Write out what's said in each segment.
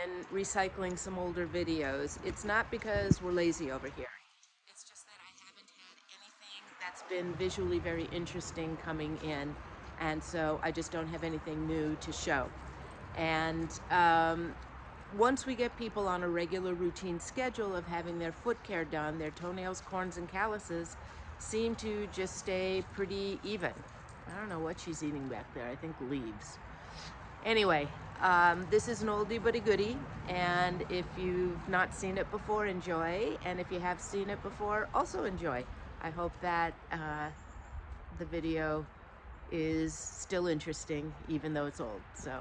been recycling some older videos. It's not because we're lazy over here. It's just that I haven't had anything that's been visually very interesting coming in, and so I just don't have anything new to show. And once we get people on a regular routine schedule of having their foot care done, their toenails, corns, and calluses seem to just stay pretty even. I don't know what she's eating back there. I think leaves. Anyway, this is an oldie but a goodie, and if you've not seen it before, enjoy, and if you have seen it before, also enjoy. I hope that the video is still interesting even though it's old. So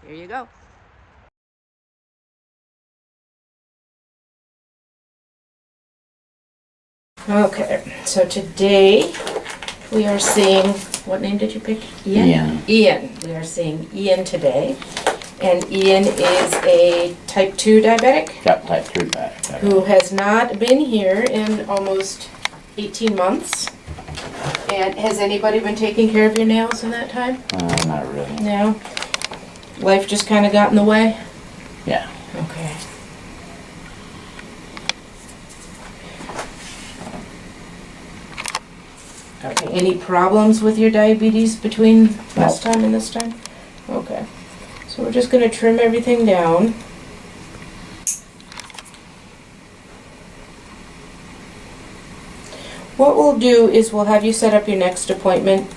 here you go. Okay, so today we are seeing, what name did you pick? Ian. Ian. We are seeing Ian today. And Ian is a type 2 diabetic. Yep, type 2 diabetic. Who has not been here in almost 18 months. And has anybody been taking care of your nails in that time? Not really. No? Life just kind of got in the way? Yeah. Okay. Okay, any problems with your diabetes between last time and this time? Okay. So we're just going to trim everything down. What we'll do is we'll have you set up your next appointment,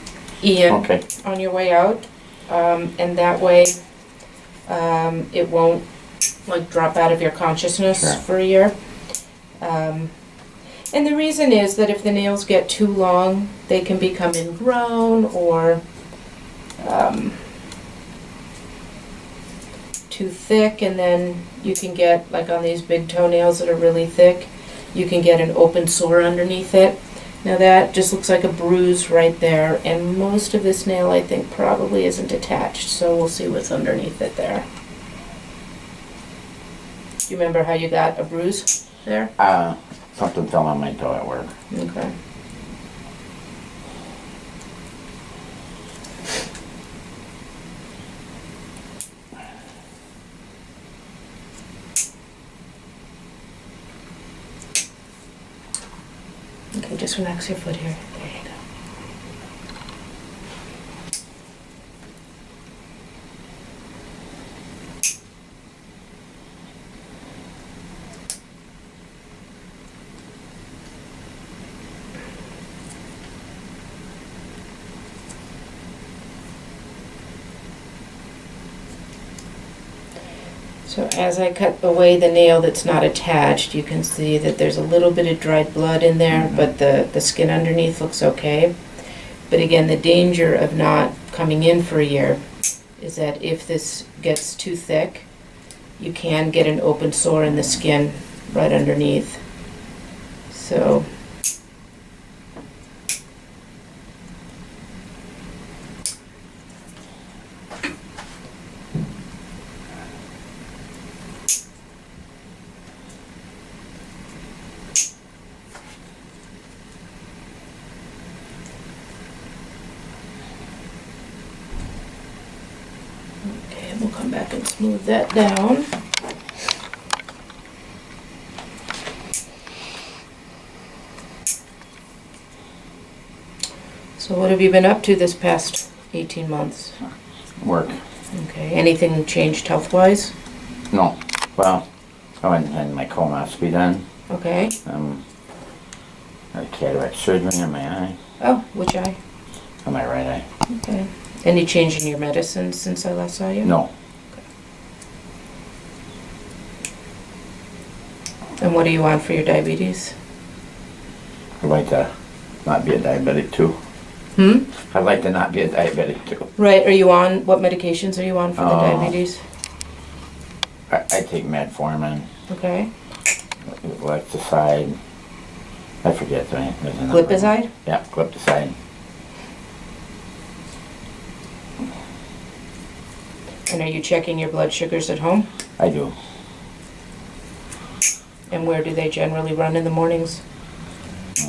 Ian, Okay. on your way out. And that way it won't like drop out of your consciousness Sure. for a year. And the reason is that if the nails get too long, they can become ingrown or too thick, and then you can get, like on these big toenails that are really thick, you can get an open sore underneath it. Now that just looks like a bruise right there, and most of this nail I think probably isn't attached, so we'll see what's underneath it there. Do you remember how you got a bruise there? Something fell on my toe at work. Okay. Okay, just relax your foot here. There you go. So as I cut away the nail that's not attached, you can see that there's a little bit of dried blood in there, but the skin underneath looks okay. But again, the danger of not coming in for a year is that if this gets too thick, you can get an open sore in the skin right underneath. So we'll come back and smooth that down. So what have you been up to this past 18 months? Work. Okay, anything changed health-wise? No. Well, I went and had my colonoscopy done. Okay. I had cataract surgery on my eye. Oh, which eye? On my right eye. Okay. Any change in your medicine since I last saw you? No. And what are you on for your diabetes? I'd like to not be a diabetic too. I'd like to not be a diabetic too. Right, are you on, what medications are you on for the diabetes? I take metformin, Okay. Lexicide. I forget the name. Glipizide? Yeah, glipizide. And are you checking your blood sugars at home? I do. And where do they generally run in the mornings? It's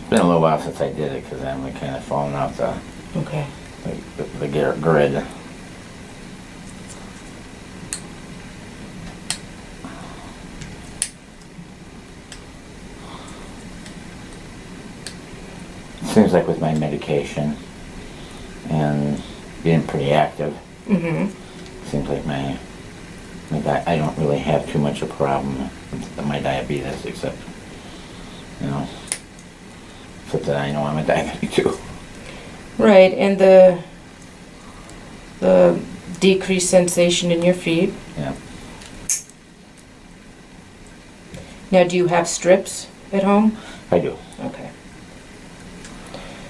been a little while since I did it because I'm kind of falling off Okay. the grid. seems like with my medication and being pretty active, seems like I don't really have too much of a problem with my diabetes, except that I know I'm a diabetic too. Right, and the decreased sensation in your feet. Yeah. Now, do you have strips at home? I do. Okay.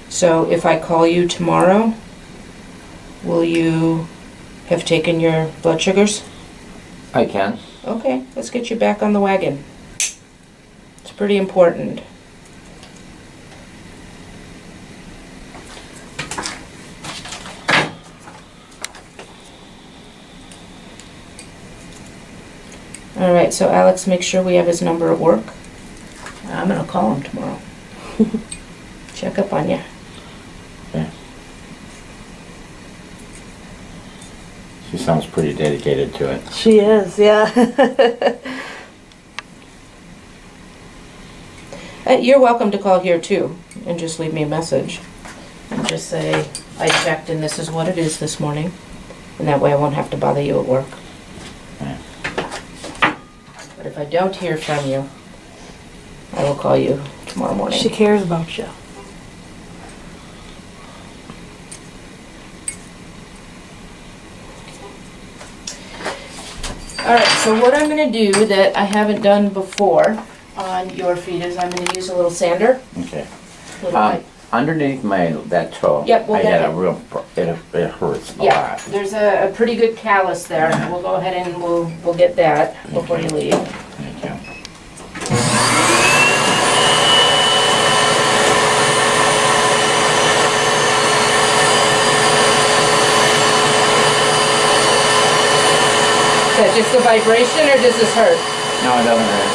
So if I call you tomorrow, will you have taken your blood sugars? I can. Okay, let's get you back on the wagon. It's pretty important. All right, so Alex, make sure we have his number at work. I'm gonna call him tomorrow. Check up on you. Okay. She sounds pretty dedicated to it. She is, yeah. You're welcome to call here too, and just leave me a message. And just say, I checked and this is what it is this morning. And that way I won't have to bother you at work. Yeah. But if I don't hear from you, I will call you tomorrow morning. She cares about you. Alright, so what I'm going to do that I haven't done before on your feet is I'm going to use a little sander. Okay. Little bit. Underneath that toe, Yep, we'll I get had it. a real, it hurts a Yeah, lot. there's a pretty good callus there. We'll go ahead and we'll get that before you leave. Thank you. Is that just the vibration or does this hurt? No, it doesn't hurt.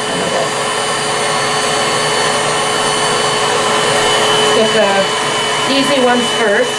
Get the easy ones first.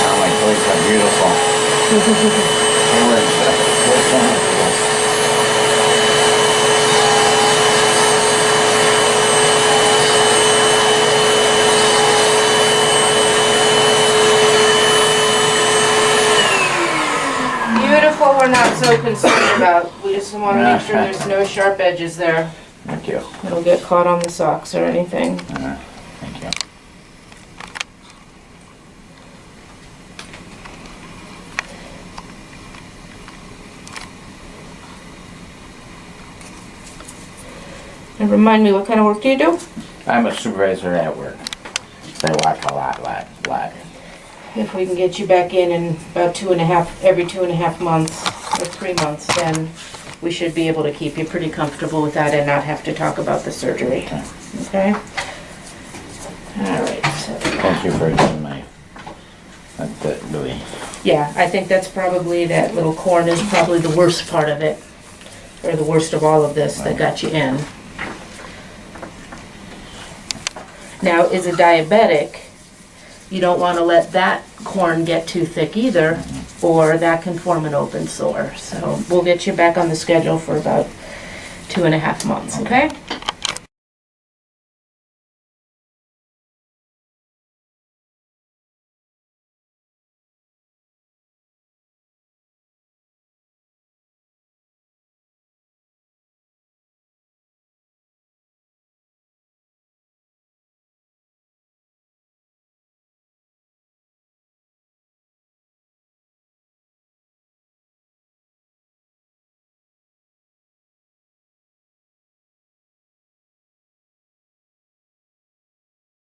Oh, my toes are beautiful. They were wonderful. Beautiful, we're not so concerned about. We just want to make sure there's no sharp edges there. Thank you. It'll get caught on the socks or anything. Thank you. And remind me, what kind of work do you do? I'm a supervisor at work. So I walk a lot. If we can get you back in about every 2.5 months or 3 months, then we should be able to keep you pretty comfortable with that and not have to talk about the surgery. Okay? All right. So, Thank you for doing that really. yeah, I think that's probably, that little corn is probably the worst part of it, or the worst of all of this that got you in. Now, as a diabetic, you don't want to let that corn get too thick either, or that can form an open sore. So we'll get you back on the schedule for about 2.5 months, okay?